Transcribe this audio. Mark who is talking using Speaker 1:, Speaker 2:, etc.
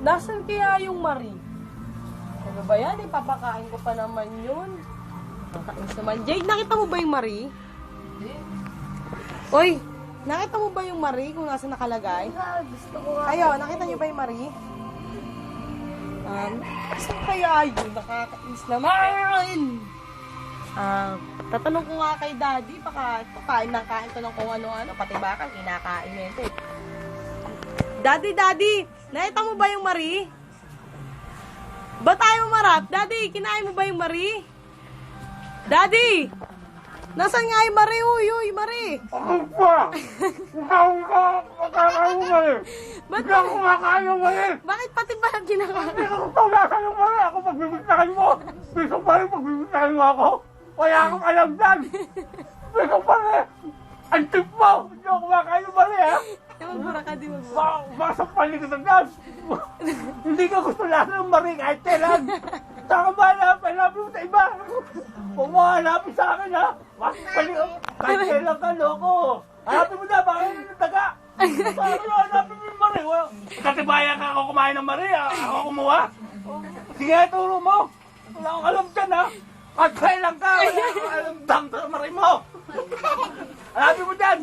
Speaker 1: Nasaan kaya yung Marie? Ano ba yan? Ipapakain ko pa naman yun. Nakakainis naman. Jade, nakita mo ba yung Marie? Oy, nakita mo ba yung Marie kung nasa nakalagay?
Speaker 2: Gusto ko nga.
Speaker 1: Kayo, nakita niyo ba yung Marie? Saan kaya yun? Nakakainis naman! Tatanong ko nga kay Daddy, baka ito, kain to ng kung ano-ano, pati bakal, kinakain nito eh. Daddy, nakita mo ba yung Marie? Ba tayo marap? Daddy, kinain mo ba yung Marie? Daddy! Nasaan nga yung Marie? Uy, Marie!
Speaker 3: Ako pa! Ikaw ka! Makakain mo mali!
Speaker 1: Ba't
Speaker 3: Hindi ako kumakain mo mali!
Speaker 1: bakit pati ba kinakain?
Speaker 3: Hindi ako tumakan yung mali! Ako pagbibigtakin mo! Piso pa rin pagbibigtakin mo ako! Wala akong alam dyan! Piso pa rin! Ang tip mo! Hindi ako kumakain yung mali ha!
Speaker 1: Magbura ka, di magbura.
Speaker 3: Baka sa paligid dyan! Hindi ka gusto lahat ng mali kahit kailan! Saka ba hanapin mo sa iba? Huwag mo hanapin sa akin ha! Kahit kailan ka, loko! Hanapin mo na, baka hindi na taga! Paano hanapin mo yung mali? Katibayan ka ako kumain ng mali ha? Ako kumuha? Sige, turo mo! Wala akong alam dyan ha! Kahit kailan ka! Wala akong alam dyan sa mali mo! Hanapin mo dyan!